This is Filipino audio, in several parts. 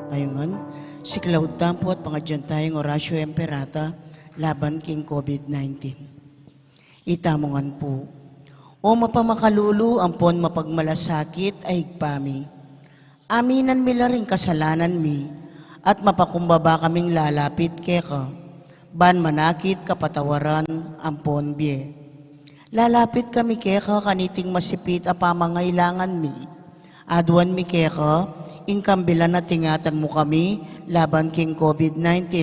Ngayongan, si Claude Tampo at pangadyan tayong Horacio Emperata laban king COVID-19. Itamongan po, o mapamakalulu ampon mapagmalasakit ay higpami. Aminan mila rin kasalanan mi, at mapakumbaba kaming lalapit keka, ban manakit kapatawaran ampon bie. Lalapit kami keka kaniting masipit a pamangailangan mi, aduan mi keka, ingkambilan na tingatan mo kami laban king COVID-19.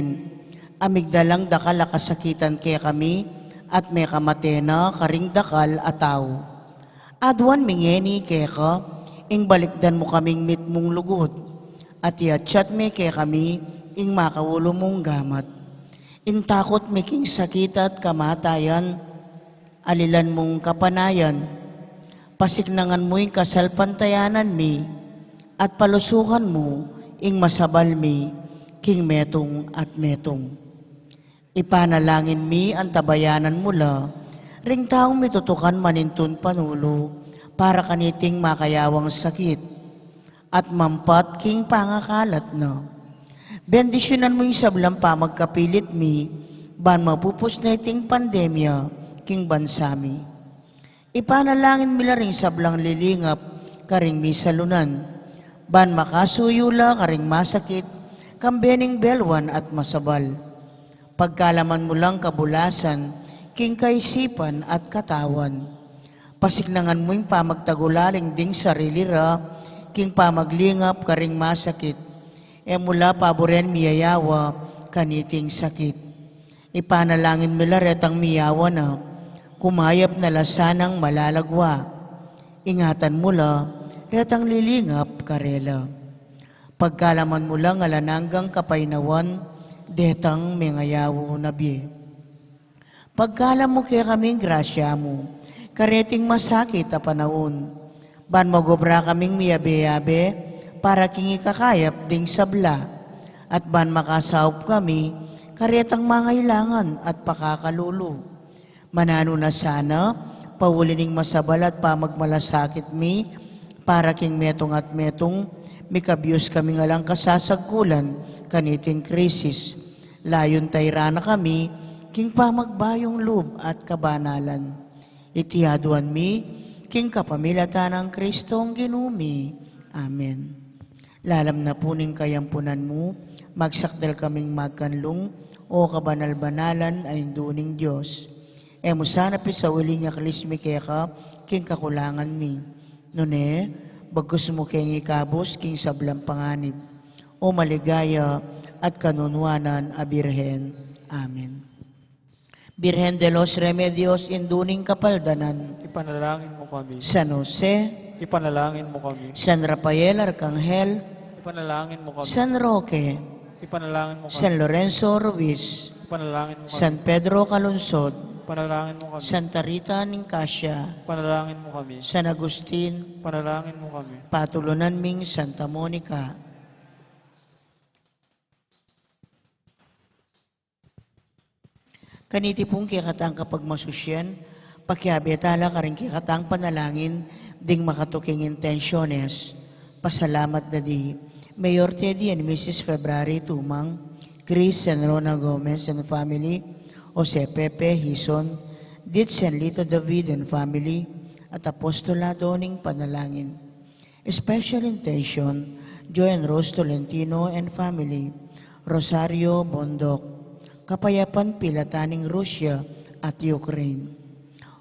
Amigdalang dakal akasakitan kaya kami at may kamatena karing dakal ataw. Adwan mingeni kaya ka, ing balikdan mo kaming mit mong lugod. At iatsyat me kaya kami, ing makawulo mong gamat. Intakot me king sakit at kamatayan, alilan mong kapanayan. Pasignangan mo ing kasalpantayanan mi, at palusukan mo, ing masabal mi, king metong at metong. Ipanalangin mi ang tabayanan mula, ring taong mitutukan manintun panulo, para kaniting makayawang sakit, at mampat king pangakalat na. Bendisyonan mo yung sablang pamagkapilit mi, ban mapupus na iting pandemya, king bansami. Ipanalangin mi la ring sablang lilingap, karing mi salunan, ban makasuyula karing masakit, kambening belwan at masabal. Pagkalaman mo lang kabulasan, king kaisipan at katawan. Pasignangan mo yung pamagtagulaling ding sarili ra, king pamaglingap karing masakit, e mula paboren miyayawa, kaniting sakit. Ipanalangin mila retang miyawa na, kumayap na lasanang malalagwa. Ingatan mula, retang lilingap karela. Pagkalaman mo lang alananggang kapainawan, detang mengayawo nabi. Pagkalam mo kaya kaming grasya mo, kareting masakit a panahon, ban magobra kaming miyabe-yabe, para king ikakayap ding sabla, at ban makasaup kami, karetang mangailangan at pakakalulu. Manano na sana, paulining masabal at pamagmalasakit mi, para king metong at metong, mikabyos kami nga lang kasasagkulan, kaniting krisis. Layon tayrana kami, king pamagbayong loob at kabanalan. Itiyaduan mi, king kapamilatan ng Kristong ginumi. Amen. Lalam na puning kayampunan mo, magsakdal kaming magkanlong, o kabanal-banalan ay duning Diyos. E mo sana pisawili nga kalismi kaya ka, king kakulangan mi. Nune, bagkus mo kayong ikabos king sablang panganib, o maligaya at kanunwanan a Birhen. Amen. Birhen de los Remedios, induning kapaldanan. Ipanalangin mo kami. San Jose, Ipanalangin mo kami. San Rafael Arcangel, Ipanalangin mo kami. San Roque, Ipanalangin mo kami. San Lorenzo Ruiz, Ipanalangin mo kami. San Pedro Calungsod, Ipanalangin mo kami. Santa Rita Nicasia, Ipanalangin mo kami. San Agustin, Ipanalangin mo kami. Patulunan ming Santa Monica, Kaniti pong kikatang kapag masusyan, pakiabetala ka rin kikatang panalangin, ding makatuking intensyones. Pasalamat na di. Mayor Teddy and Mrs. February Tumang, Chris and Rona Gomez and family, Jose Pepe Hison, Ditz and Lito David and family, at apostolado ning panalangin. Special intention, Joy and Rose Tolentino and family, Rosario Bondok, Kapayapan Pilataning Russia at Ukraine.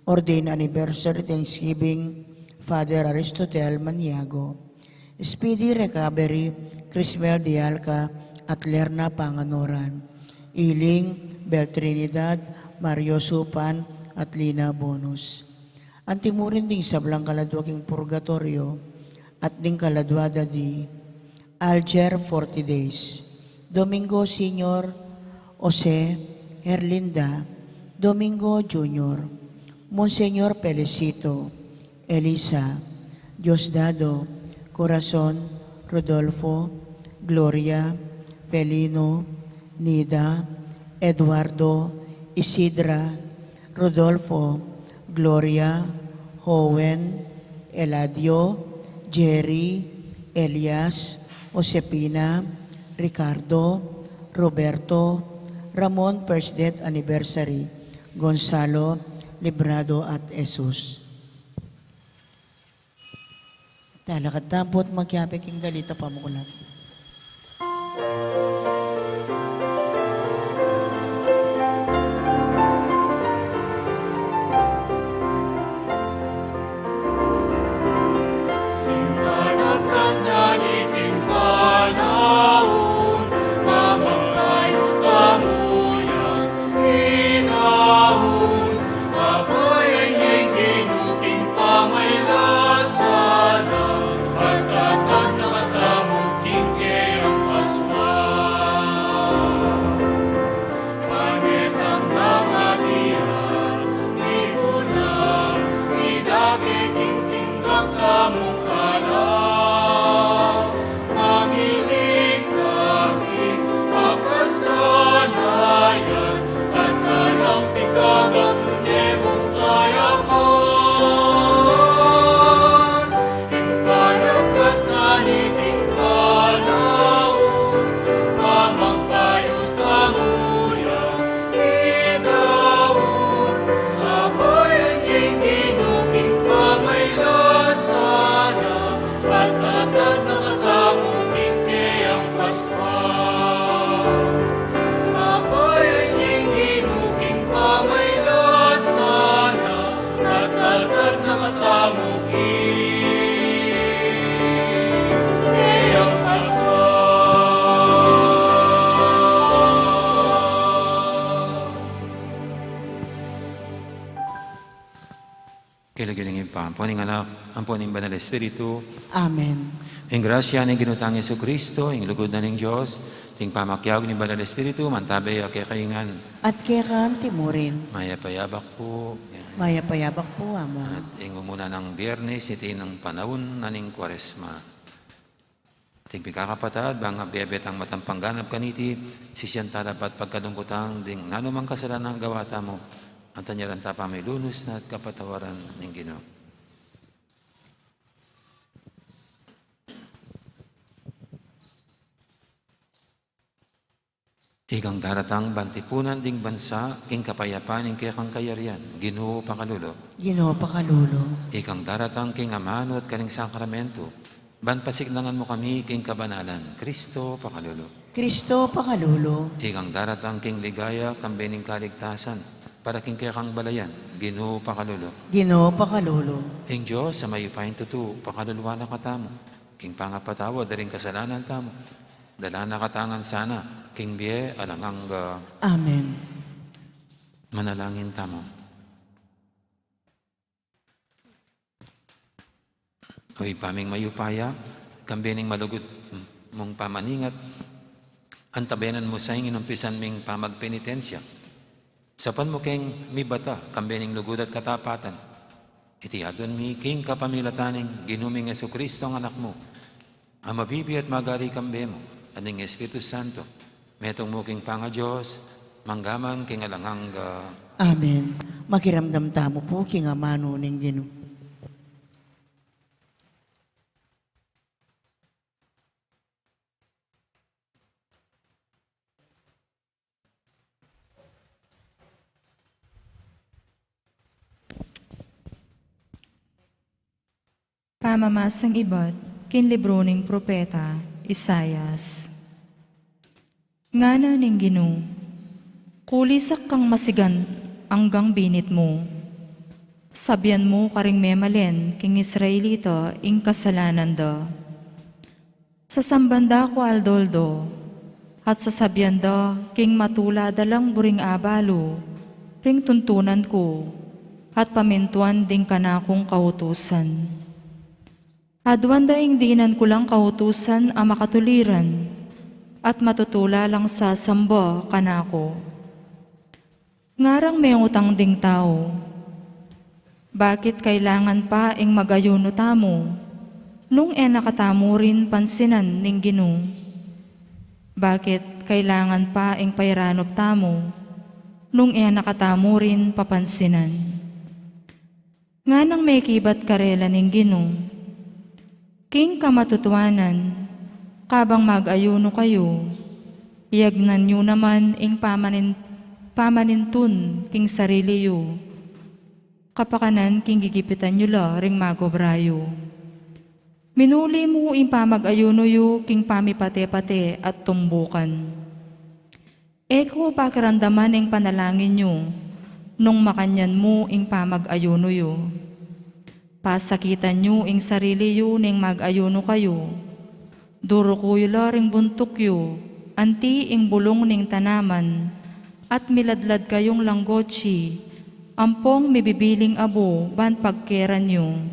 Ordained Anniversary Thanksgiving, Father Aristotel Maniago. Speedy Recovery, Crismel Dialca at Lerna Panganoran. Iling, Bel Trinidad, Mario Supan at Lina Bonus. Antimurin ding sablang kaladwaking purgatorio at ding kaladwada di Alger 40 days. Domingo Senior, Jose Herlinda, Domingo Junior, Monseñor Pelecito, Elisa, Diosdado, Corazon, Rodolfo, Gloria, Felino, Nida, Eduardo, Isidra, Rodolfo, Gloria, Howen, Eladio, Jerry, Elias, Josepina, Ricardo, Roberto, Ramon First Death Anniversary, Gonzalo, Librado at Jesus. Talakad tampot magkapik ing dalita pamukulat. Kilagilingin pa, ang poning anak, ang poning banal Espiritu, Amen. ang grasya ng ginutang Yesu Kristo, ang lugod na ng Diyos, ting pamakyag ni banal Espiritu, mantabay ak kaingan, At kaya timurin, mayapayabak po, mayapayabak po amo. at ingo muna ng biyernes, iti ng panahon na ng kwaresma. Tigpikakapatad, bang bebet ang matampangganap kaniti, sisyan tarapat pagkalungkutang, ding nanumang kasalanan gawata mo, ang tanyaran tapa may lunos na at kapatawaran ng Ginoo. Ikang daratang bantipunan ding bansa, king kapayapaan, ing kaya kang kayarian, Ginoo pakalulo. Ginoo pakalulo. Ikang daratang king amano at kaning sakramento, banpasiglangan mo kami king kabanalan, Kristo pakalulo. Kristo pakalulo. Ikang daratang king ligaya, kambening kaligtasan, para king kaya kang balayan, Ginoo pakalulo. Ginoo pakalulo. Ing Diyos sa mayupain tutu, pakaluluwa na katamo, king pangapatawa, daring kasalanan tamo, dala na katangan sana, king biye alangang Amen. manalangin tamo. Oy, paming mayupaya, kambening malugot mong pamaningat, antabenan mo sa inumpisan ming pamagpenitensya. Sapan mo keng mi bata, kambening lugod at katapatan. Itiyadon mi king kapamilataning, ginuming Yesu Kristo ang anak mo, ang mabibi at magari kambe mo, aning Espiritu Santo, metong mo king panga Diyos, manggaman kingalangang Amen. Makiramdam tamo po kingamano ning Ginoo. Pamamasang iba't kinlibro ning propeta Isayas. Ngana ning Ginoo, kulisak kang masigan anggang binit mo. Sabyan mo karing memalen king Israelita ing kasalanan da. Sasambanda ko aldoldo, at sasabyan da king matula dalang buring abalo, ring tuntunan ko, at pamintuan ding kanakong kautusan. Adwan daing dinan ko lang kautusan ang makatuliran, at matutula lang sa samba kanako. Ngarang may utang ding tao, bakit kailangan pa ing magayuno tamo, nung nakatamo rin pansinan ning Ginoo? Bakit kailangan pa ing pairanop tamo, nung nakatamo rin papansinan? Nga nang may kibat karela ning Ginoo, king kamatutuanan, kabang mag-ayuno kayo, iyagnan nyo naman ing pamanintun king sariliyo, kapakanan king gigipitan nyo la ring magobrayo. Minuli mo ing pamag-ayuno yu king pamipate-pate at tumbukan. Eko pakirandaman ing panalangin nyo, nung makanyan mo ing pamag-ayuno yu. Pasakitan nyo ing sarili yu ning mag-ayuno kayo. Duro kuyo la ring buntok yu, anti ing bulong ning tanaman, at miladlad kayong langgotsi, ampong mibibiling abo ban pagkeran nyo.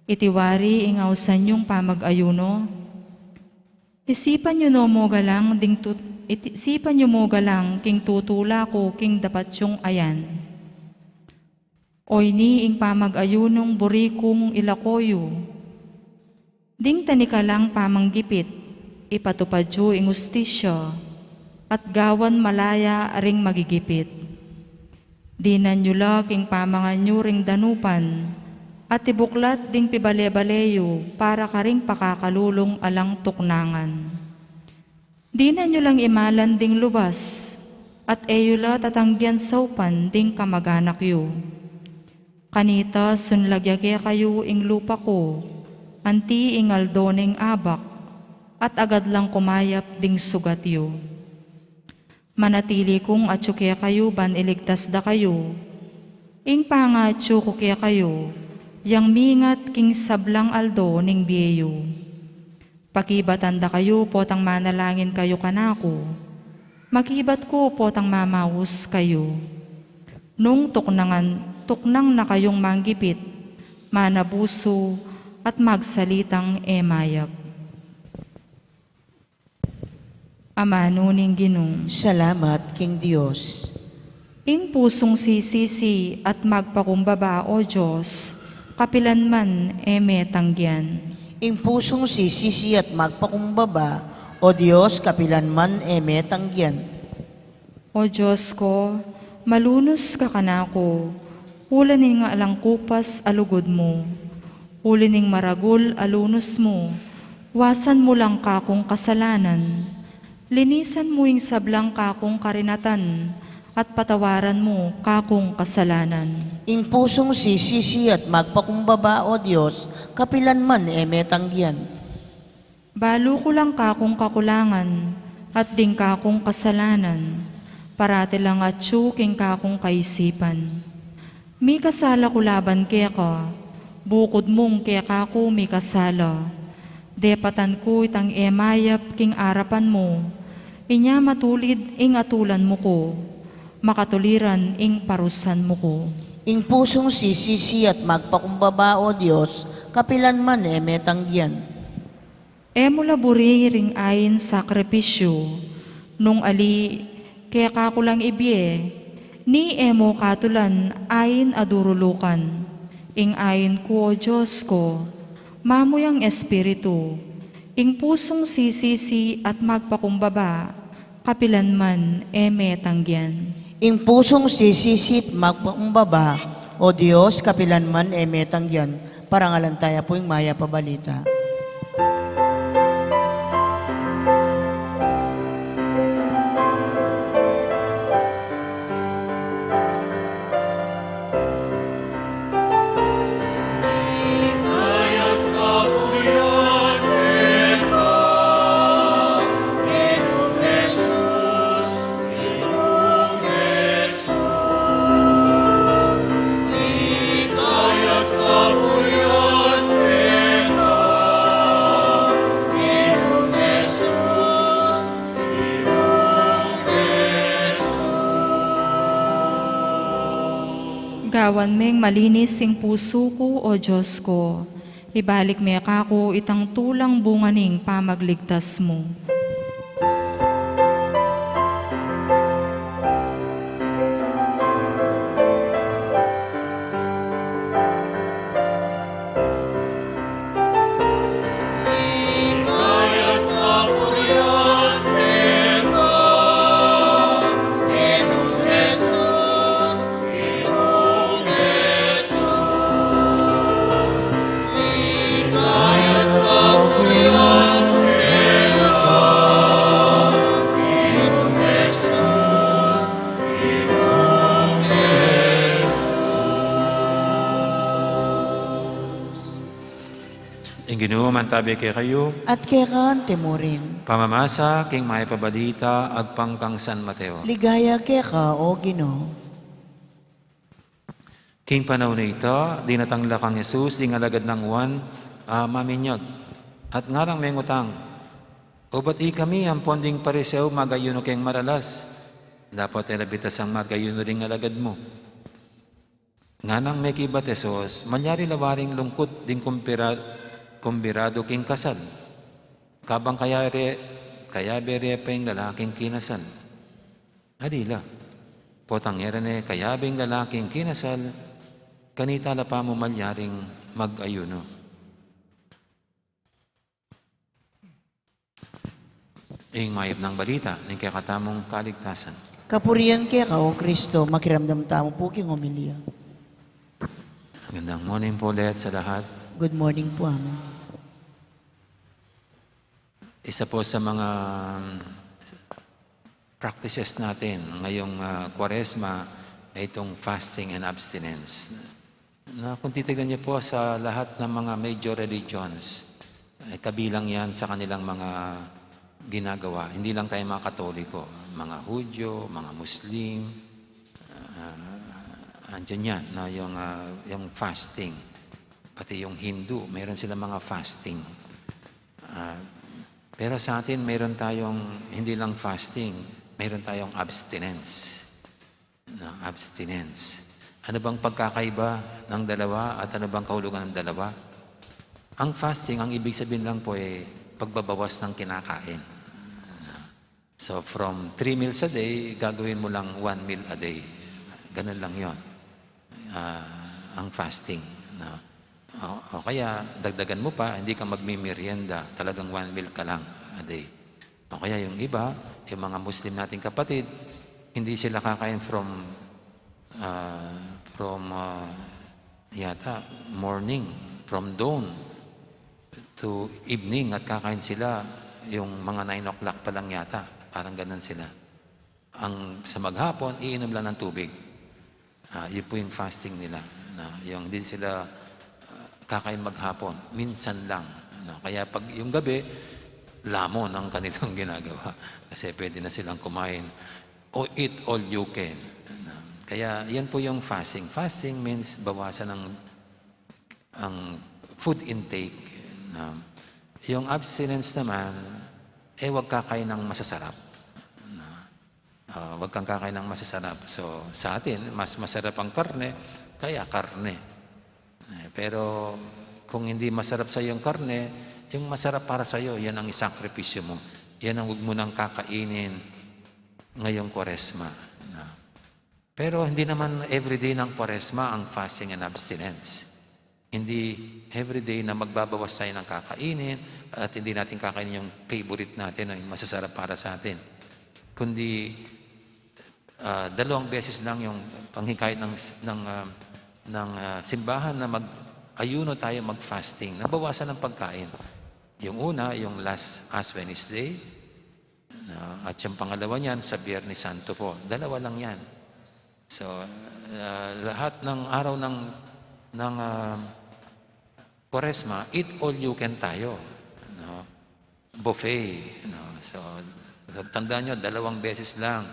Itiwari ing awsan yung pamag-ayuno. Isipan nyo no mo galang king tutula ko king dapat yung ayan. Oy ni ing pamag-ayunong burikong ilakoyo. Ding tanika lang pamanggipit, ipatupad yu ing ustisya, at gawan malaya ring magigipit. Dinan nyo la king pamangan nyo ring danupan, at ibuklat ding pibale-baleyo para karing pakakalulong alang tuknangan. Dinan nyo lang imalan ding lubas, at eyo la tatanggian saupan ding kamaganak yu. Kanita sunlagyagya kayo ing lupa ko, anti ing aldoning abak, at agad lang kumayap ding sugat yu. Manatili kong atsukya kayo ban iligtas da kayo, ing pangatsu ko kaya kayo, yang mingat king sablang aldo ning biyeyo. Pakibatan da kayo potang manalangin kayo kanako, makibat ko potang mamawus kayo. Nung tuknang na kayong manggipit, manabuso at magsalitang emayap. Amano ning Ginoo, Salamat, King Diyos. ing pusong sisisi at magpakumbaba o Diyos, kapilanman tanggian. Ing pusong sisisi at magpakumbaba, o Diyos, kapilanman tanggian. O Diyos ko, malunos ka kanako, ulaning nga alang kupas alugod mo, ulaning maragul alunos mo, wasan mo lang kakong kasalanan, linisan mo ing sablang kakong karinatan, at patawaran mo kakong kasalanan. Ing pusong sisisi at magpakumbaba, o Diyos, kapilanman tanggian. Balo ko lang kakong kakulangan, at ding kakong kasalanan, parati lang at king kakong kaisipan. Mi kasala ko laban kaya ka, bukod mong kaya kako mi kasala. Depatan ko itang emayap king arapan mo, inya matulid ing atulan mo ko, makatuliran ing parusan mo ko. Ing pusong sisisi at magpakumbaba, o Diyos, kapilanman tanggian. Emo laburi ring ayin sakripisyo, nung ali kaya kakulang ibye, ni emo katulan ayin adurulukan, ing ayin ko o Diyos ko, mamuyang espiritu, ing pusong sisisi at magpakumbaba, kapilanman eme tangyan. Ing pusong sisisit magpaumbaba, o Diyos, kapilanman emetangyan, parangalan tayo po yung maya pabalita. Gawan meng malinis sing puso ko, o Diyos ko. Ibalik me ako itang tulang bunganing pamagligtas mo. Ginoo man tabi kay kayo, At kekan temurin, pamamasa king may pabalita agpangkang San Mateo. ligaya keka, o Ginoo. King panahon na ito, dinatangla kang Jesus, di ngalagad ng uwan, maminyag. At ngarang may ngutang, o ba't kami ang ponding paresew magayuno keng maralas? Dapat elabitas ang magayuno ring alagad mo. Nganang may kibat Jesus, malyari lawaring lungkot ding kumbirado king kasal. Kabang kaya bere pa yung lalaking kinasal. Adila, potangera ne kaya bing lalaking kinasal, kanita la pa mo malyaring mag-ayuno. Ing mayip ng balita, ng kakatamong kaligtasan. Kapurian keka, o Kristo, makiramdam tamo po king homilia. Gandang morning po ulit sa lahat. Good morning po, Amo. Isa po sa mga practices natin ngayong Kwaresma ay itong fasting and abstinence. Na kung titigan niyo po sa lahat ng mga major religions, ay kabilang yan sa kanilang mga ginagawa. Hindi lang tayo mga Katoliko, mga Hudyo, mga Muslim, andyan yan, no? Yung fasting. Pati yung Hindu, meron silang mga fasting. Pero sa atin, meron tayong hindi lang fasting, meron tayong abstinence. No, abstinence. Ano bang pagkakaiba ng dalawa at ano bang kahulugan ng dalawa? Ang fasting, ang ibig sabihin lang po ay pagbabawas ng kinakain. So from 3 meals a day, gagawin mo lang 1 meal a day. Ganun lang yon. Ang fasting. No? O kaya, dagdagan mo pa, hindi ka magmimerienda, talagang 1 meal ka lang a day. O kaya yung iba, yung mga Muslim nating kapatid, hindi sila kakain from morning, from dawn to evening, at kakain sila yung mga 9 o'clock pa lang yata. Parang ganun sila. Sa maghapon, iinom lang ng tubig. Yun po yung fasting nila. Yung hindi sila kakain maghapon, minsan lang. Kaya pag yung gabi, lamon ang kanilang ginagawa. Kasi pwede na silang kumain. O eat all you can. Kaya yan po yung fasting. Fasting means bawasan ang food intake. Yung abstinence naman, huwag kakain ng masasarap. Huwag kang kakain ng masasarap. So sa atin, mas masarap ang karne, kaya karne. Pero kung hindi masarap sa yung karne, yung masarap para sa iyo, yan ang isakripisyo mo. Yan ang huwag mo nang kakainin ngayong Kwaresma. Pero hindi naman everyday ng Kwaresma ang fasting and abstinence. Hindi everyday na magbabawas tayo ng kakainin at hindi natin kakainin yung favorite natin na yung masasarap para sa atin. kundi 2 beses lang yung panghikayat ng simbahan na mag-ayuno tayo, mag-fasting. Nabawasan ng pagkain. Yung una, yung last Ash Wednesday, at yung pangalawa niyan sa Biyernes Santo po. 2 lang yan. So, lahat ng araw ng Quaresma, eat all you can tayo. No? Buffet. No? So, tandaan nyo, 2 beses lang.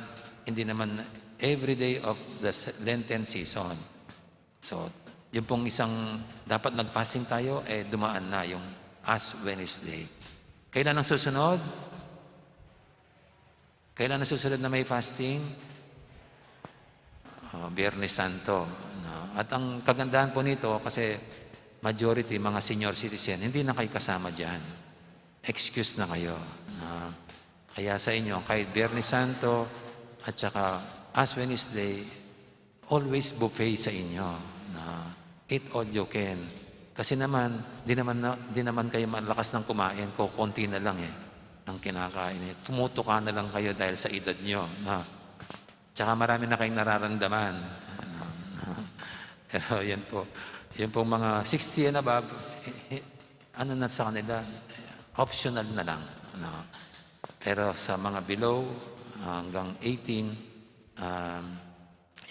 Hindi naman every day of the Lenten season. So, yung pong isang dapat nag-fasting tayo, dumaan na yung Ash Wednesday. Kailan ang susunod? Kailan ang susunod na may fasting? Biyernes Santo. No? At ang kagandahan po nito, kasi majority, mga senior citizen, hindi na kayo kasama dyan. Excuse na kayo. No? Kaya sa inyo, kahit Biyernes Santo at saka Ash Wednesday, always buffet sa inyo. No? Eat all you can. Kasi naman, di naman kayo malakas ng kumain, konti na lang ang kinakain. Tumutuka na lang kayo dahil sa edad nyo. No? Tsaka marami na kayong nararamdaman. Pero yan po. Yung pong mga 60 and above, ano na sa kanila, optional na lang. No? Pero sa mga below, hanggang 18,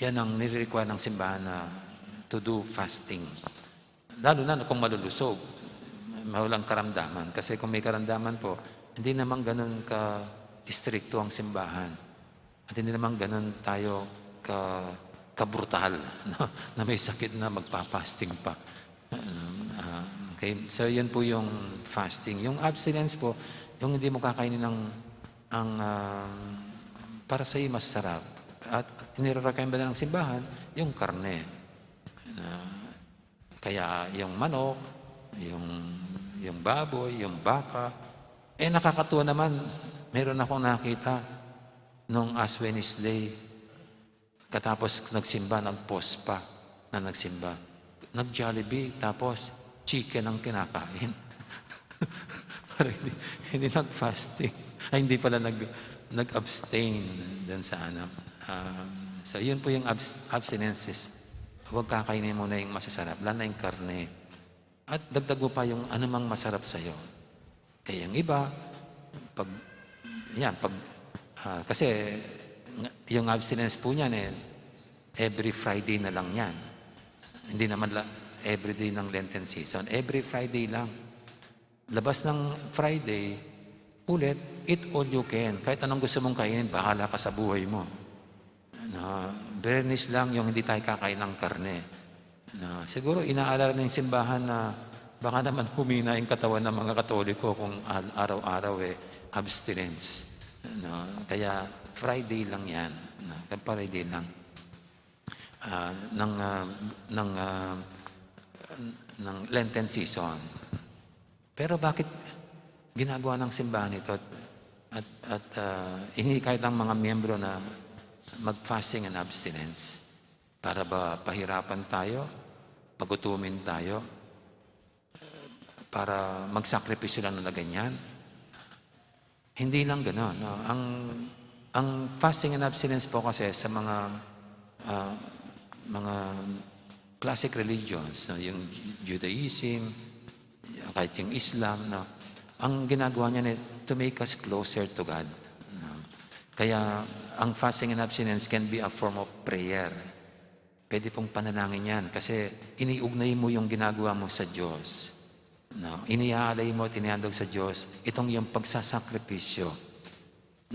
yan ang nire-require ng simbahan na to do fasting. Lalo na kung malulusog, mawalang karamdaman. Kasi kung may karamdaman po, hindi naman ganun ka-stricto ang simbahan. At hindi naman ganun tayo kabrutal, no? Na may sakit na magpa-fasting pa. Okay? So, yun po yung fasting. Yung abstinence po, yung hindi mo kakainin para sa iyo masarap. At inirecommend ng simbahan, yung karne. Kaya yung manok, yung baboy, yung baka, nakakatuwa naman. Meron akong nakita nung Ash Wednesday, katapos nagsimba, nag-post pa na nagsimba. Nag-Jollibee, tapos chicken ang kinakain. Parang hindi nag-fasting. Ay, hindi pala nag-abstain dun sa ano. So, yun po yung abstinences. Huwag kakainin mo na yung masasarap, lalo na yung karne. At dagdag mo pa yung anumang masarap sa'yo. Kaya yung iba, kasi yung abstinence po niyan, every Friday na lang yan. Hindi naman every day ng Lenten season. Every Friday lang. Labas ng Friday, ulit, eat all you can. Kahit anong gusto mong kainin, bahala ka sa buhay mo. Bernis lang yung hindi tayo kakain ng karne. Siguro inaalala ng simbahan na baka naman humina yung katawan ng mga Katoliko kung araw-araw abstinence. Kaya Friday lang yan. Friday lang. Ng Lenten season. Pero bakit ginagawa ng simbahan ito at hinihikayat ng mga miyembro na mag-fasting and abstinence? Para ba pahirapan tayo? Pagutumin tayo? Para magsakripisyo lang na ganyan? Hindi lang gano'n. No? Ang fasting and abstinence po kasi sa mga classic religions, no? Yung Judaism, kahit yung Islam, no? Ang ginagawa niya to make us closer to God. No? Kaya ang fasting and abstinence can be a form of prayer. Pwede pong panalangin yan kasi iniugnay mo yung ginagawa mo sa Diyos. No? Iniaalay mo, tinihandog sa Diyos, itong yung pagsasakripisyo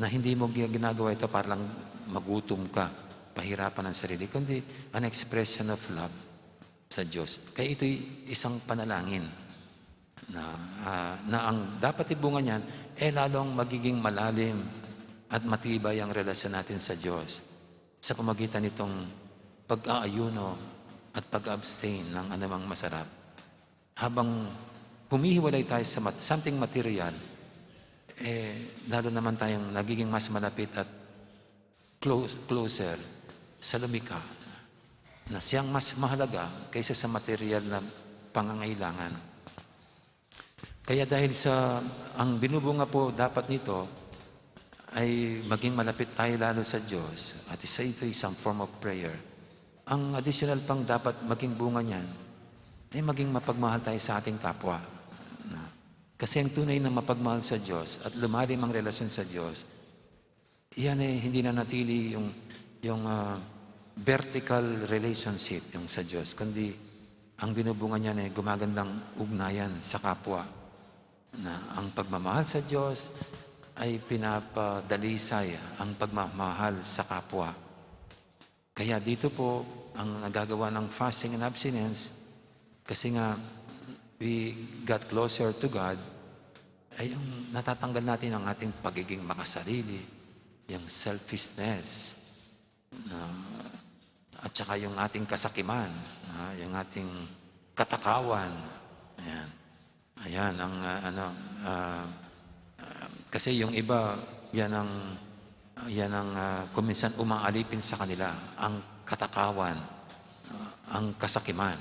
na hindi mo ginagawa ito para lang magutom ka, pahirapan ang sarili, kundi an expression of love sa Diyos. Kaya ito'y isang panalangin na ang dapat ibunga niyan, lalong magiging malalim at matibay ang relasyon natin sa Diyos sa pamagitan nitong pag-aayuno at pag-abstain ng anumang masarap. Habang humihiwalay tayo sa something material, lalo naman tayong nagiging mas malapit at closer sa lumikha na siyang mas mahalaga kaysa sa material na pangangailangan. Kaya dahil ang binubunga po dapat nito ay maging malapit tayo lalo sa Diyos, at isa ito isang form of prayer, ang additional pang dapat maging bunga niyan ay maging mapagmahal tayo sa ating kapwa. Kasi ang tunay na mapagmahal sa Diyos at lumalim ang relasyon sa Diyos, yan ay hindi na natili yung vertical relationship yung sa Diyos, kundi ang binubunga niyan ay gumagandang ugnayan sa kapwa. Na ang pagmamahal sa Diyos ay pinapadalisay ang pagmamahal sa kapwa. Kaya dito po, ang nagagawa ng fasting and abstinence, kasi nga, we got closer to God, ay yung natatanggal natin ang ating pagiging makasarili, yung selfishness, at saka yung ating kasakiman, yung ating katakawan. Ayan, kasi yung iba, yan ang kuminsan umaalipin sa kanila, ang katakawan, ang kasakiman.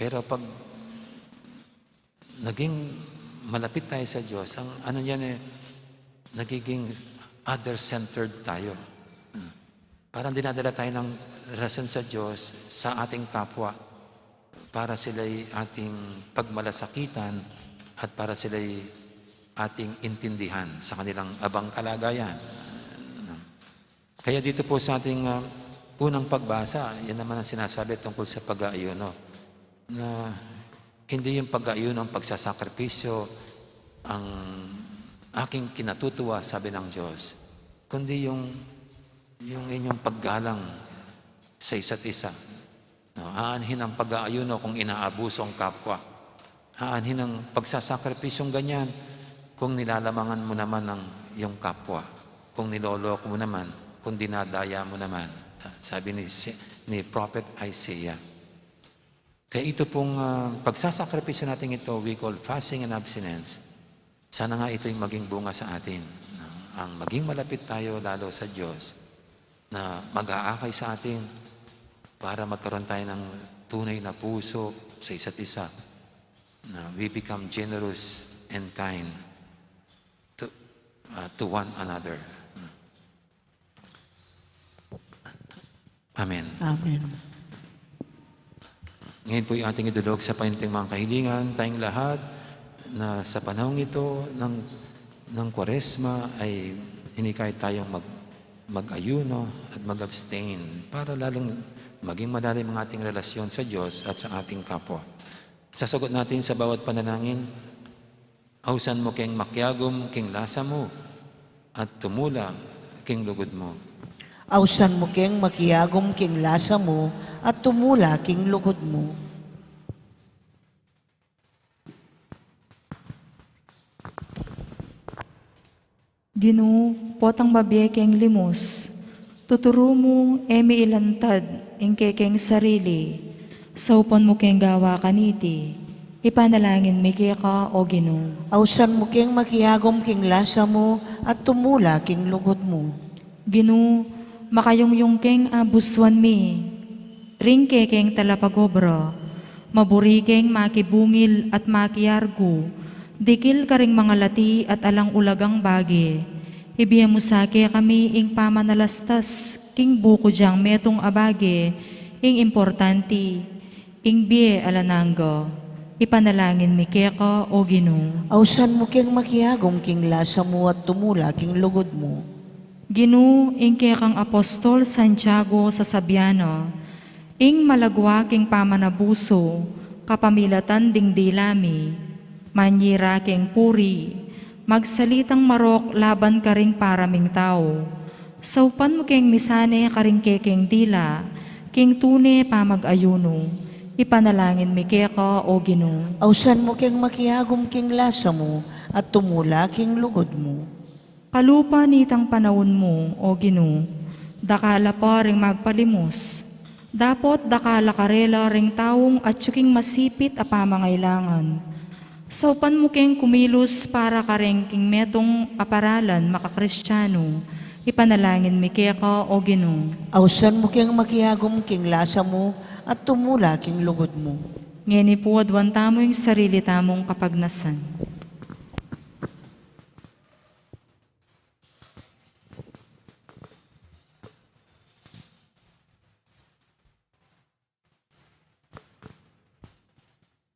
Pero pag naging malapit tayo sa Diyos, ang ano yan nagiging other-centered tayo. Parang dinadala tayo ng relasyon sa Diyos sa ating kapwa para sila'y ating pagmalasakitan at para sila'y ating intindihan sa kanilang abang kalagayan. Kaya dito po sa ating unang pagbasa, yan naman ang sinasabi tungkol sa pag-aayuno. Na hindi yung pag-aayuno, ang pagsasakripisyo, ang aking kinatutuwa, sabi ng Diyos, kundi yung inyong paggalang sa isa't isa. Aanhin ang pag-aayuno kung inaabuso ang kapwa. Aanhin ang pagsasakripisyong ganyan kung nilalamangan mo naman ng iyong kapwa. Kung niloloko mo naman, kung dinadaya mo naman. Sabi ni Prophet Isaiah. Kaya ito pong pagsasakripisyo natin ito, we call fasting and abstinence. Sana nga ito'y maging bunga sa atin. Ang maging malapit tayo lalo sa Diyos na mag-aakay sa atin para magkaroon tayo ng tunay na puso sa isa't isa. Na we become generous and kind to one another. Amen. Amen. Ngayon po yung ating idulog sa paninting mga kahilingan, tayong lahat na sa panahong ito ng Kwaresma ay hinikay tayong mag-ayuno at mag-abstain para lalong maging malalim ang ating relasyon sa Diyos at sa ating kapwa. Sasagot natin sa bawat panalangin, ausan mo keng makyagom king lasa mo at tumula king lugod mo. Ausan mo keng makiyagom king lasa mo at tumula king lugod mo. Ginoo, potang babiyekeng limos, tuturo mo emi ilantad ing kekeng sarili, saupan mo keng gawa kaniti, ipanalangin mi ka o Ginoo. Ausan mo keng makiyagom king lasa mo at tumula king lugod mo. Ginoo, makayong keng abuswan mi, ring kekeng talapagobra, maburi keng makibungil at makiyargo, dikil karing mga lati at alang ulagang bagi. Ibiya mo sake kami ing pamanalastas, king buko diyang metong abage, ing importanti, ing biye alananggo. Ipanalangin mi keka o Ginoo. Ausan mo keng makiyagom king lasa mo at tumula king lugod mo. Ginoo, ing kekang Apostol Santiago sa Sabiano, ing malagwa king pamanabuso, kapamilatan ding dilami, manyira king puri, magsalitang marok laban karing paraming tao. Saupan mo keng misane karing kekeng dila, king tune pamag-ayuno, ipanalangin mi keka o Ginoo. Ausan mo keng makiyagom king lasa mo at tumula king lugod mo. Kalupa nitang panahon mo, o Ginoo, dakala pa ring magpalimos. Dapot dakala karela ring taong at tsuking masipit a pamangailangan. Saupan mo keng kumilos para kareng king metong aparalan makakristyano. Ipanalangin mi keka o Ginoo. Ausan mo keng makiyagom king lasa mo at tumula king lugod mo. Ngeni po adwan tamo yung sarili tamong kapagnasan.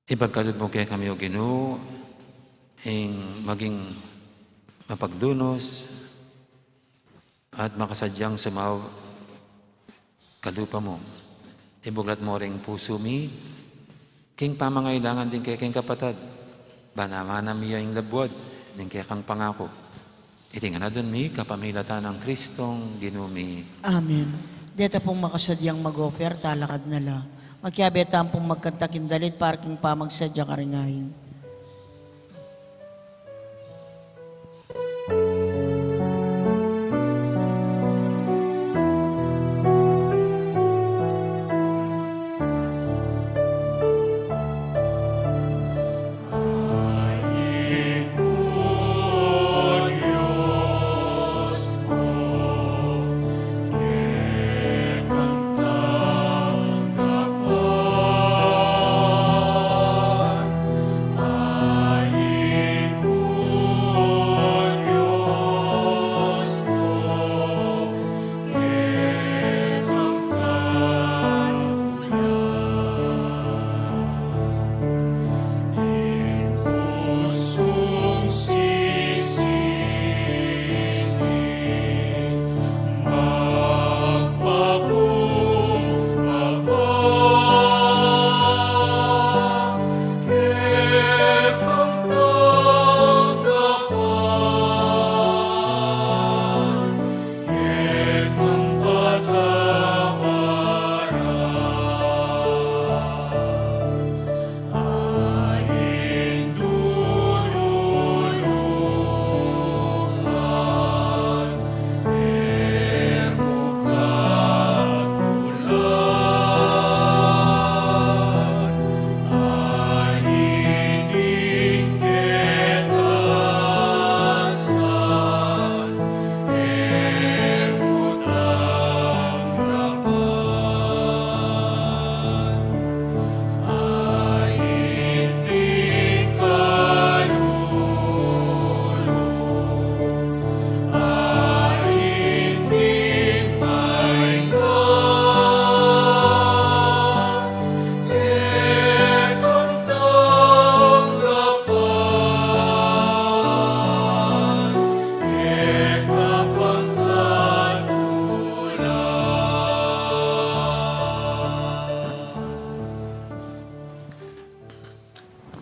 Ipagkaloob mo kaya kami o Ginoo, ing maging mapagdunos at makasadyang sumaw kalupa mo. Ibuglat mo ring puso mi, king pamangailangan din kaya king kapatad, banamana miya ing labwad, din kaya kang pangako. Itingan na dun mi, kapamilatan ng Kristong ginumi. Amen. Deta pong makasadyang mag-offer, talakad na la. Magkiabetaan pong magkantakindalit, parking pamagsadya karingahin.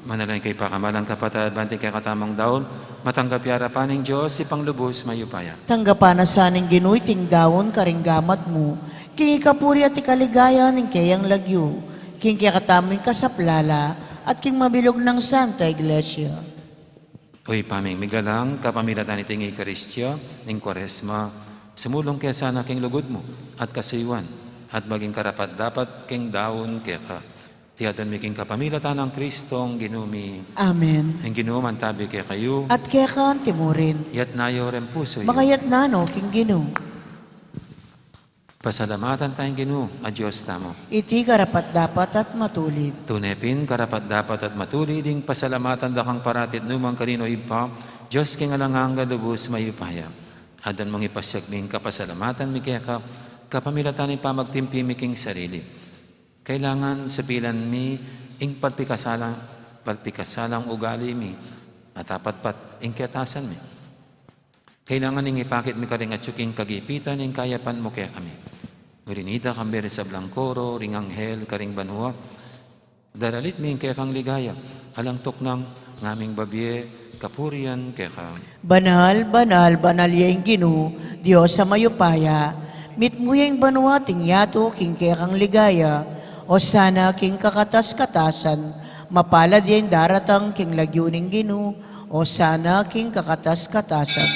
Manalangin kay pakamalang kapatid, banting kay katamang daon, matanggap yara paning Diyos, si panglubos mayupaya. Tanggapan na saning ginuy ting dawon karinggamat mo, king ikapuri at ikaligaya ng kayang lagyo, king kakataming kasaplala, at king mabilog ng Santa Iglesia. Uy, paming miglalang, kapamilatan iting Eukaristya, ning Kwaresma, sumulong kaya sana king lugod mo, at kasuywan, at maging karapat dapat king dawon kaya ka. Tiyadan mi king kapamilatan ng Kristong ginumi. Amen. Ang ginuman tabi kaya kayo, At kaya ka timurin, yat nayo rin puso yun. makayat na no, king ginu. Pasalamatan tayong ginu, a Diyos tamo. Iti karapat dapat at matulid. Tunepin, karapat dapat at matuli, ding pasalamatan dakang paratit numang kanino ipa, Diyos king alangang galubos mayupaya. Adan mong ipasyag ming kapasalamatan mi kaya ka, kapamilatan ipa magtimpi mi king sarili. Kailangan sabilan mi, ing palpikasalang ugali mi, at apatpat ing kiatasan mi. Kailangan ing ipakit mi karing atsuking kagipitan, ing kayapan mo kaya kami. Murinita kambere sa Blancoro, ring anghel, karing banwa. Daralit mi ing kaya kang ligaya, alang tuknang ngaming babye, kapurian kaya kang. Banal, banal, banal yung ginu, Diyos sa mayupaya, mit mo yung banwating yato, king kaya kang ligaya, o sana king kakatas-katasan, mapalad yung daratang king lagyuning ginu, o sana king kakatas-katasan.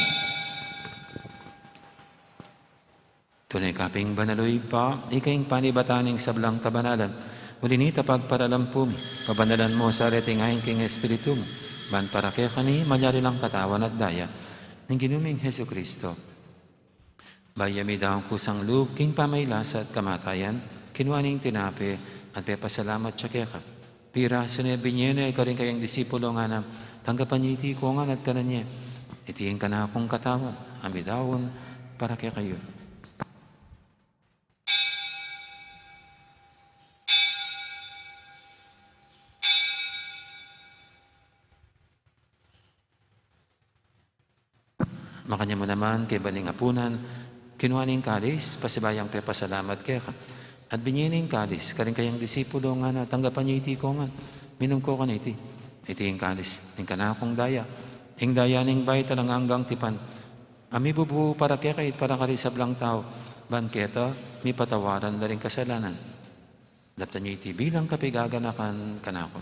Tunay kaping banaloy pa, ikaing panibataning sablang kabanalan, mulinita pagparalampu mi, pabanalan mo sa retingahin king espiritu mo, ban para kaya kani, manyari lang katawan at daya, ng ginuming Heso Kristo. Bayami daw kusang loob, king pamaylasa at kamatayan, kinuaning tinapi at pasalamat siya kaya ka. Pira, sunebi niya na ikaw rin kayang disipulo nga na tanggapan niya iti ko nga at kanan niya. Itiin ka na akong katawan, amidawon para kaya kayo. Makanya mo naman kay baling apunan, kinuha ning kalis, pasibayang kay pasalamat kaya ka. At binyining kalis, karing kayang disipulo nga na, tanggapan niyo iti ko nga, minum ko kan iti. Iti yung kalis, ing kanakong daya. Ing daya ning bay talang hanggang tipan. Ami bubu para kaya kahit para karisablang tao. Banketa, mi patawaran na rin kasalanan. Daptan niyo iti bilang kapigaganakan kanako.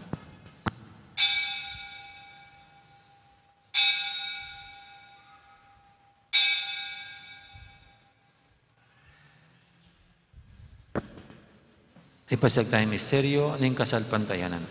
Ipasag tayo misteryo ng kasalpantayanan.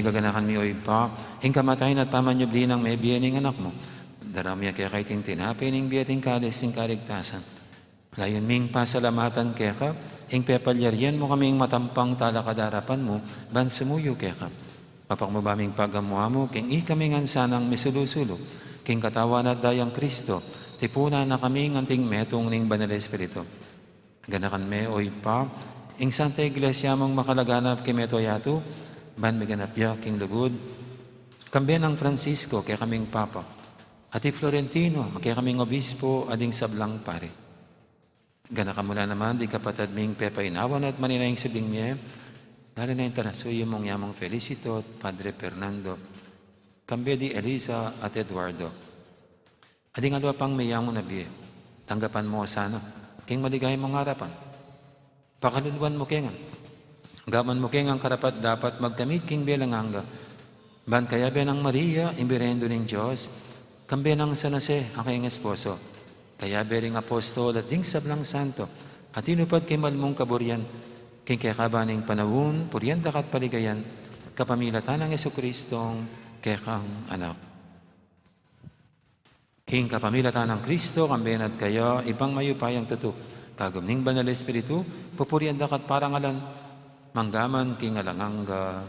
Gaganakan mi oy pa, ing kamatayin at pamanyubli ng may biyaning anak mo. Daramya kaya kay tintinapin, ing biyating kalis, ing kaligtasan. Layon ming pasalamatan kaya ka, ing pepalyaryan mo kaming matampang talakadarapan mo, ban sumuyo kaya ka. Papak mo ba ming pagamuha mo, king ikaming ansanang misulusulo, king katawan at dayang Kristo, tipuna na kaming anting metong ning banal Espiritu. Ganakan me oy pa, ing Santa Iglesia mong makalaganap kay meto yato, ban meganapya king lugod. Kambiyan ng Francisco, kaya kaming Papa. Ati Florentino, kaya kaming Obispo, ading sablang pare. Gana ka mula naman, di kapatad ming pepainawan at maninayang sabing niya. Dali na yung tarasuyo mong yamang Felicito at Padre Fernando. Kambiya di Elisa at Eduardo. Ading alwa pang mayamong nabiye. Tanggapan mo sana. King maligay mong harapan. Pakaluluan mo kengan. Gaman mo keng ang karapat dapat magkamit king belang hangga. Ban kaya benang Maria, imbirendo ng Diyos, kambe ng San Jose, aking esposo. Kaya bering apostol at ding sablang santo, at inupad kay malmong kaburyan, king kaya kabaning panawun, puryanda kat paligayan, kapamilatan ng Jesucristong kekang anak. King kapamilatan ng Kristo, kambe at kayo, ibang mayupayang tuto, kagumning banal Espiritu, pupuryanda kat parangalan, manggaman king alanganga.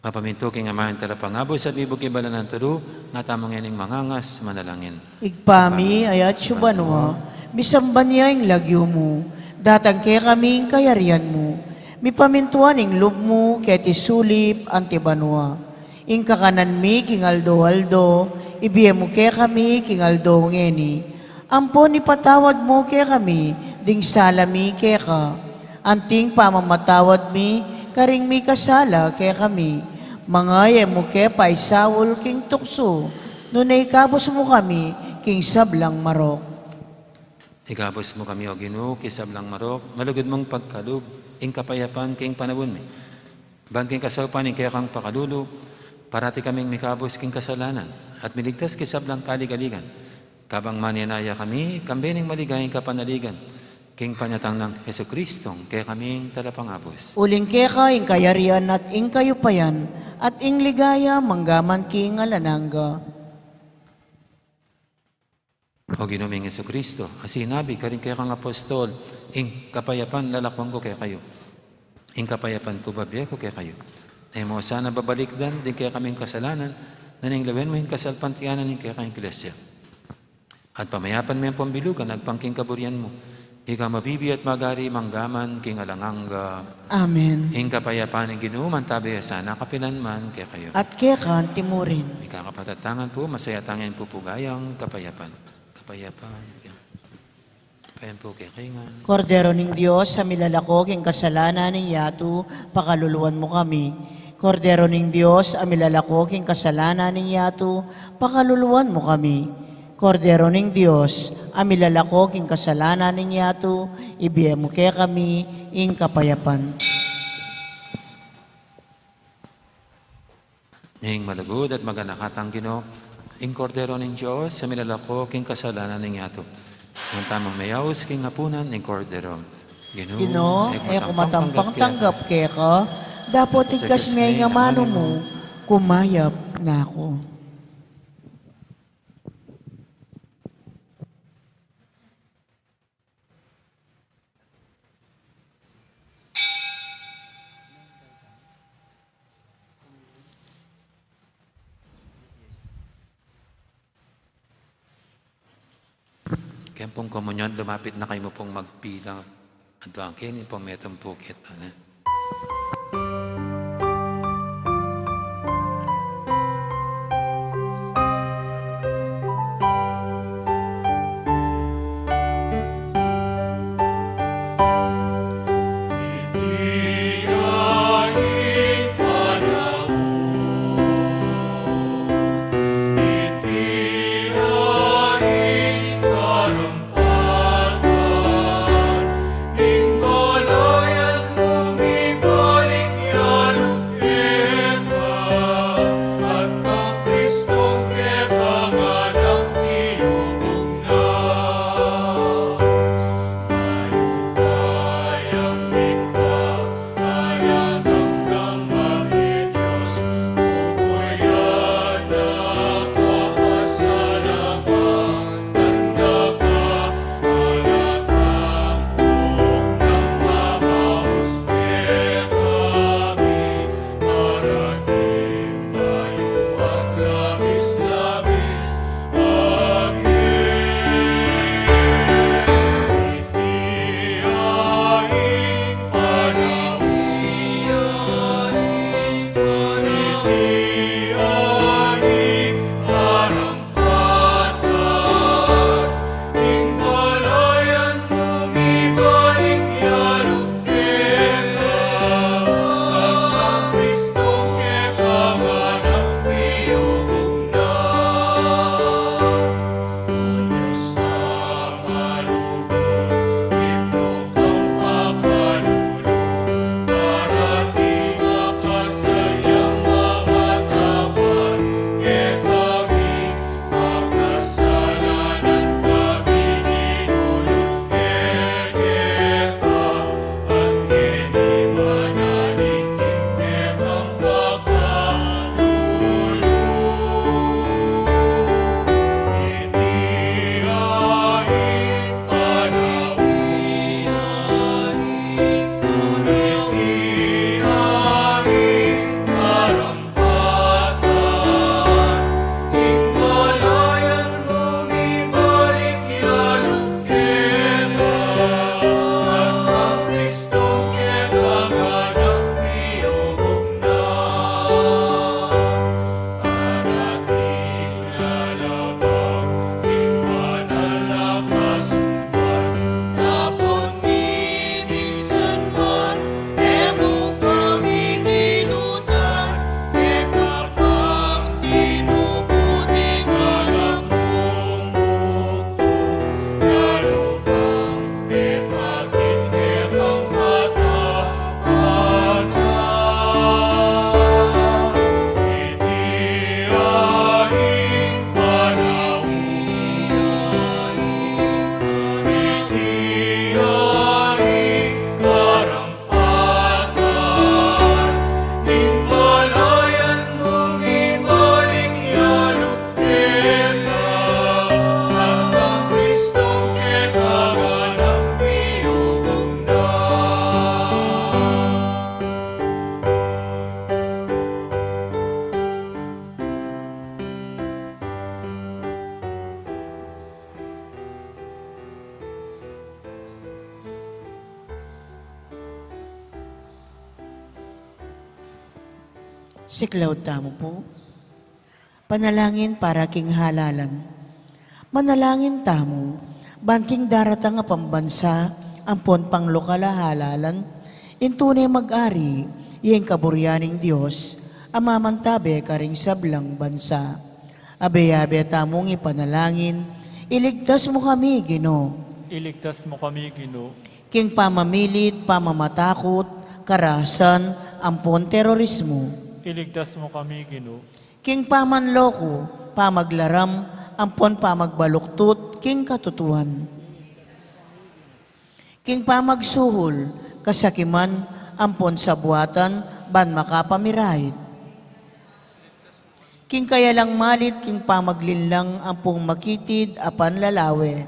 Mapaminto king amahan talapangabo sa bibog ibala ng turu, nga tamang yaning mangangas, manalangin. Igpami ayat subanwa, misamban niya yung lagyo mo, datang kaya kaming kayarian mo, mipamintuan ing loob mo, kaya tisulip antibanwa. Ing kakanan mi, king aldo-aldo, ibiye mo kaya kami, king aldo ngeni. Ampon ipatawad mo kaya kami, ding salami kaya ka. Anting pamamatawad mi, karing mi kasala kaya kami. Mangaya mo kaya pa isawol king tukso, nunay kabos mo kami, king sablang marok. Igabos mo kami o Ginoo, kisablang marok, malugod mong pagkalub, ing kapayapan king panawon mi. Ban king kasaupan ing kaya kang pakalulo, parati kaming mikabos king kasalanan, at miligtas kisablang kaligaligan. Kabang maninaya kami, kambening maligayang kapanaligan, king panyatang ng Jesucristong, kaya kaming talapangabos. Uling keka ing kayarian at ing kayupayan, at ing ligaya manggaman king alananga. O Ginoong Jesucristo, asinabi ka rin kaya kang apostol, ing kapayapan lalakwang ko kaya kayo. Ing kapayapan ko babiya ko kaya kayo. Ay mo sana babalikdan, din kaya kaming kasalanan, naninglawen mo yung kasalpantianan ng kaya kang Iglesia. At pamayapan mo yung pambilugan, nagpangking kaburian mo. Ika mabibi at magari manggaman king alanganga. Amen. Ing kapayapaan ng Ginoo man tabi sana kapilan man kaya kayo. At kekan timurin. Ikakapatatangan po, masaya tangin po pugayang kapayapan. Kapayapan. Kapayan po kaya kayo nga. Kordero ning Diyos, sa milalako king kasalanan ning yatu, pakaluluwan mo kami. Kordero ning Dios, amilalako king kasalanan ning yato, pakaluluwan mo kami. Kordero ning Dios, amilalako king kasalanan ning yato, ibiyem mo kaya kami, ing kapayapan. Ing malagod at maganakatang Ginoo, ing kordero ning Dios, sa milalako king kasalanan ning yato. Ang tamang mayaos king hapunan ing kordero. Ginoo, kumatampang tanggap kaya ka, dapat tigkas may nga mano mo, kumayap na ako. Kaya pong komunyon, lumapit na kayo mo pong magpilang. Ito ang kini pong metong pukit. Siklaw tamo po. Panalangin para king halalan. Manalangin tamo, banking daratang nga pambansa, ampon pang lokal halalan, intunay mag-ari, iyeng kaburyaning Diyos, amamantabe karing sablang bansa. Abe-abe tamong ipanalangin, iligtas mo kami, Ginoo. Iligtas mo kami, Ginoo. King pamamilit, pamamatakot, karahasan, ampon terorismo. Iligtas mo kami, Ginoo. King pamanloko, pamaglaram, ampon pamagbaluktut, king katutuhan. King pamagsuhol, kasakiman, ampon sabuatan, ban makapamirahit. King kaya lang malit, king pamaglinlang, ampong makitid, apan lalawe.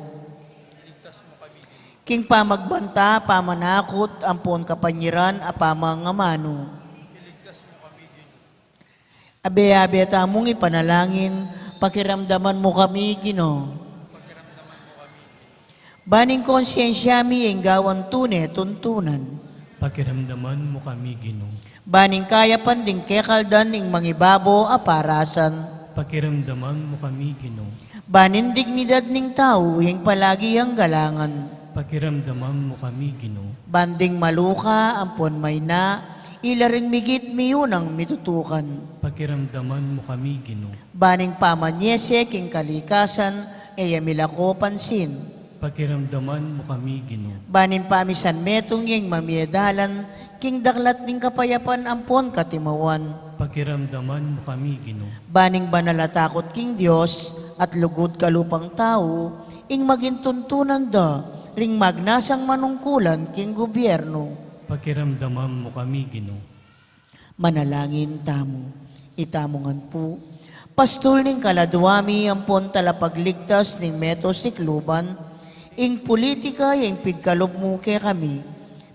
King pamagbanta, pamanakot, ampon kapanyiran, apamang amano. Abe-abe tamong ipanalangin, pakiramdaman mo kami, Ginoo. Baning konsyensya mi ang gawan tune, tuntunan. Pakiramdaman mo kami, Ginoo. Baning kaya panding kekaldan ing mangibabo aparasan. Pakiramdaman mo kami, Ginoo. Banin dignidad ning tao, yung palagi ang galangan. Pakiramdaman mo kami, Ginoo. Banding maluka, ampon may na, ilaring migit miyunang mitutukan. Pakiramdaman mo kami, Ginoo. Baning pamanyese, king kalikasan, milako pansin. Pakiramdaman mo kami, Ginoo. Banin pamisan metong yung mamiedalan, king daklat ning kapayapan ampon katimawan. Pakiramdaman mo kami, Ginoo. Baning banalatakot king Diyos, at lugod kalupang tao, ing magintuntunan da, ring magnasang manungkulan king gobyerno. Pakiramdaman mo kami, Ginoo. Manalangin tamo, itamongan po. Pastol ning kaladwami, ampon talapagligtas ning meto sikluban, ing politika yung pigkalob mo ke kami.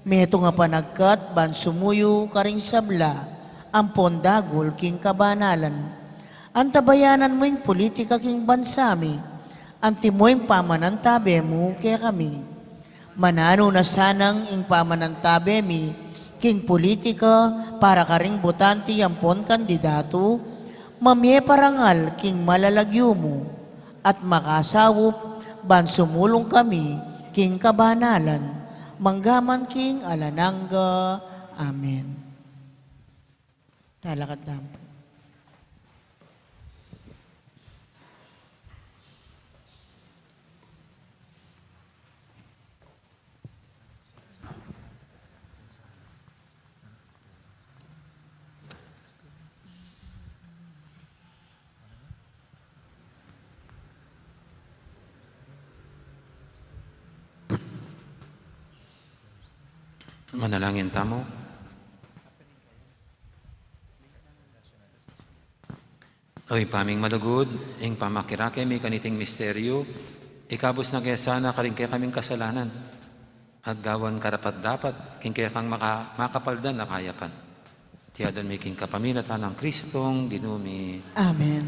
Meto nga panagkat, ban sumuyo karing sabla, ampon dagol king kabanalan. Antabayanan mo yung politika king bansami, anti mo yung pamanantabe mo ke kami. Manano na sanang ing pamanantabe mi, king politika para karing butanti ampon kandidato, mamye parangal king malalagyo mo, at makasawop ban sumulong kami king kabanalan, manggaman king alananga. Amen. Talakad dampo. Manalangin tamo. Oy, paming malugod, ing pamakirake may kaniting misteryo, ikabos na kaya sana karing kaya kaming kasalanan, at gawan karapat dapat, king kaya kang makapaldan na kayapan. Tiyadon may king kapaminatan ng Kristong, ginumi. Amen.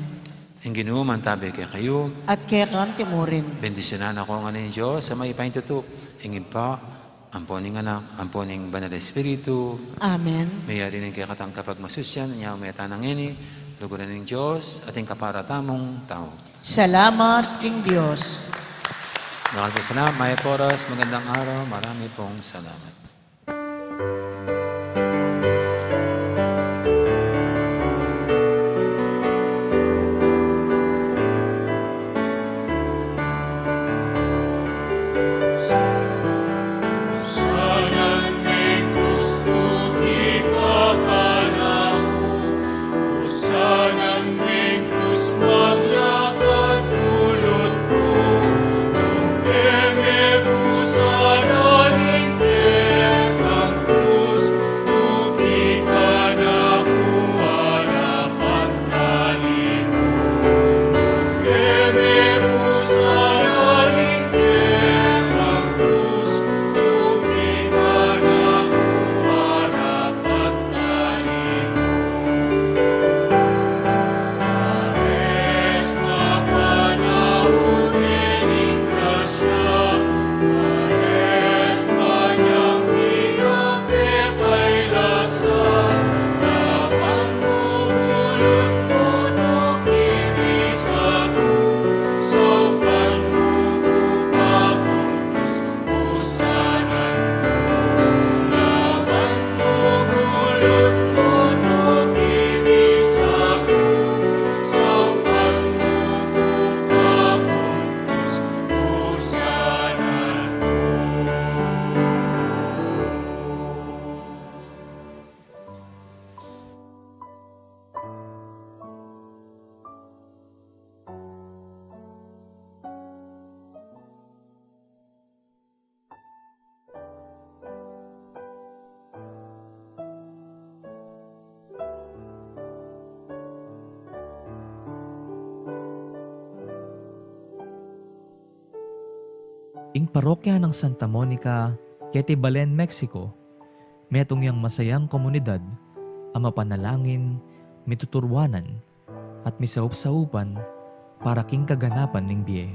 Ang ginuman tabi kaya kayo, At kaya kanti mo rin. bendisyonan ako nga ng Diyos sa may paintuto, ingin pa, amponing anak, amponing banal na Espiritu, Amen. mayari ng kaya katang kapag masusyan, niya may tanang ini, luguran ng Diyos, ating kaparatamong tao. Salamat king Diyos. Mahal po salamat, Maya Poras, magandang araw, marami pong salamat. Sana ning ing parokya ng Santa Monica, Quetibalen, Mexico, metong yang masayang komunidad, ang mapanalangin, mituturwanan, at misaup-saupan para king kaganapan ng biye.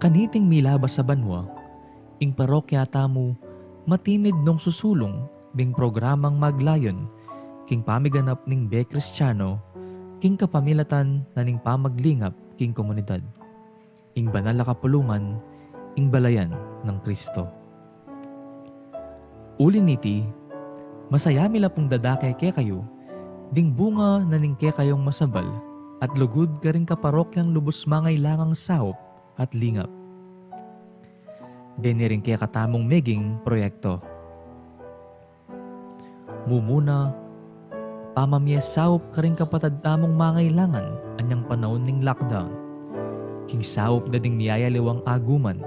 Kaniting milabas sa banwa, ing parokya tamo, matimid nung susulong ding programang maglayon, king pamiganap ning Be Kristiyano, king kapamilatan na ning pamaglingap king komunidad. Ing banal na kapulungan, ing balayan ng Kristo. Uliniti, masayami la pong dadakay ke kayo, ding bunga na ning ke kayong masabal, at lugod ka rin kaparokyang lubos mangay langang sahop at lingap. Diniring ke katamong meging proyekto. Mumuna, pamamyesaup ka rin kapatad tamong mangailangan anyang panahon ning lockdown. King saup na ding niyayaliwang aguman,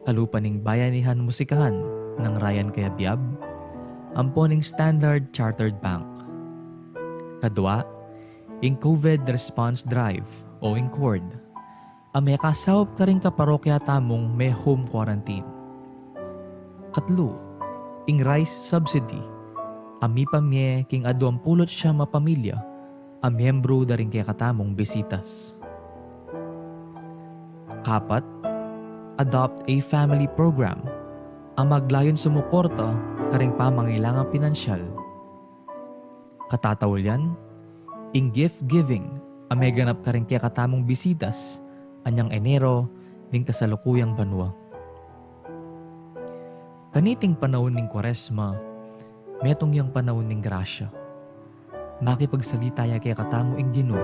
kalupaning bayanihan musikahan ng Ryan Kayabyab, amponing Standard Chartered Bank. Kadwa, ing COVID Response Drive o ing CORD, may kasaup ka rin kaparokya tamong may home quarantine. Katlo, ing rice subsidy, ami pamye king aduang pulot siya mapamilya, miyembro da rin kaya katamong bisitas. Kapat, adopt a family program, ang maglayon sumuporta karing pamangailangang pinansyal. Katatawalyan, ing gift giving, ang may ganap karing kaya katamong bisitas, anyang Enero, ning kasalukuyang banwa. Kaniting panahon ning Kwaresma, metong yang panahon ning grasya. Makipagsalita ya kaya katamo ing Ginoo,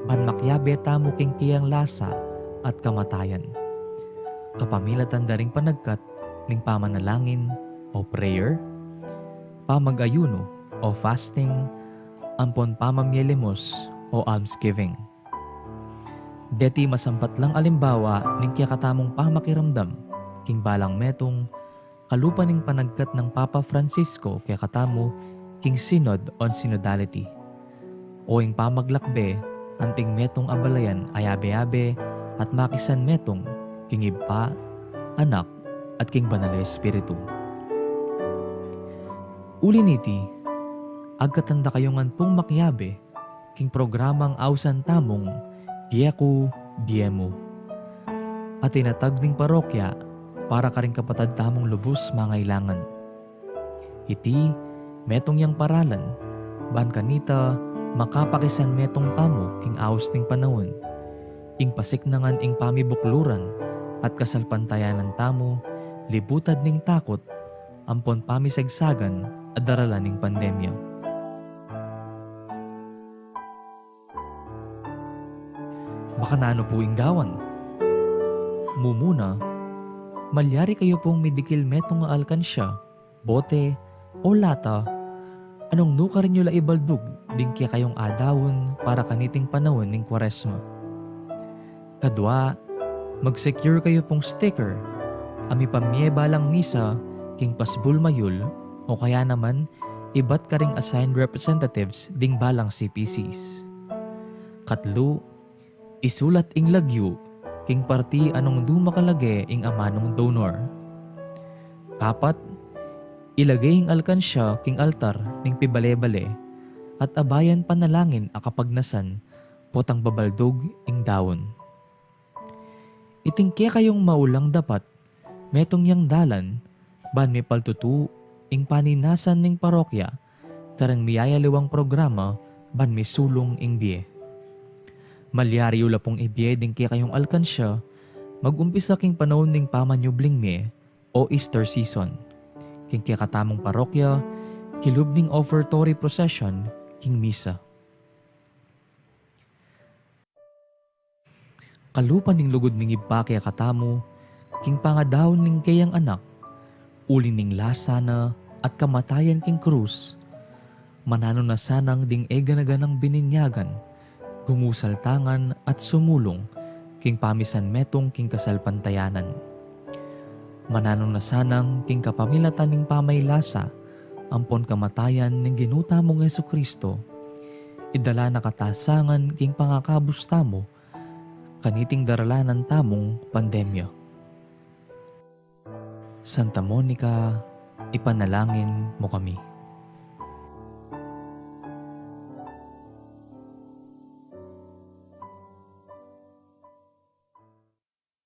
ban makyabe tamo king kiyang lasa at kamatayan. Kapamilatan daring panagkat ning pamanalangin o prayer, pamag-ayuno o fasting, ampon pamamyelimos o almsgiving. Deti masampat lang alimbawa ning kiyakatamong pamakiramdam, king balang metong kalupa ning panagkat ng Papa Francisco kiyakatamo king Synod on Synodality, o ing pamaglakbe anting metong abalayan ayabe-abe at makisan metong king Iba, Anak, at king Banal na Espiritu. Uliniti, agkatanda kayongan pong makyabe, king programang awsan tamong Dieko Diemo. At tinatag ning parokya para karing kapatad tamong lubos mangailangan. Iti, metong yang paralan, ban kanita, makapakisan metong tamo king aws ning panahon, ing pasiknangan ing pamibukluran at kasalpantayanan tamo, libutad ning takot, ampon pamisagsagan at daralan ning pandemya. Baka naano po ing gawan. Mumuna, malyari kayo pong midikil metong nga alkansya, bote, o lata, anong nuka rin nyo la ibaldug, ding kaya kayong adawon para kaniting panahon ning Kwaresma. Kadwa, mag-secure kayo pong sticker, ami pamye balang misa, king pasbul mayul, o kaya naman, iba't ka ring assigned representatives ding balang CPCs. Katlo, isulat ing lagyu, king parti anong dumakalage ing amanong donor. Kapat, ilagay ing alkansya king altar ning pibale-bale, at abayan panalangin akapagnasan, potang babaldog ing dawon. Itingke kayong maulang dapat, metong yang dalan, ban may paltutu, ing paninasan ning parokya, karang miyayaliwang programa, ban may sulong ing biye. Malyari ula pong ibiye ding kaya kayong alkansya, mag-umpisa king panahon ning pamanyubling me, o Easter season. King kaya katamong parokya, kilub ning offertory procession, king misa. Kalupan ning lugod ning iba kaya katamo, king pangadawon ning kayang anak, uli ning lasana at kamatayan king krus, manano na sanang ding eganaganang bininyagan, gungusal tangan at sumulong, king pamisan metong king kasalpantayanan. Manano na sanang king kapamilatan ning pamaylasa, ampon kamatayan ning ginuta mong Jesucristo, idala na katasangan king pangakabus tamo, kaniting daralanan tamong pandemya. Santa Monica, ipanalangin mo kami.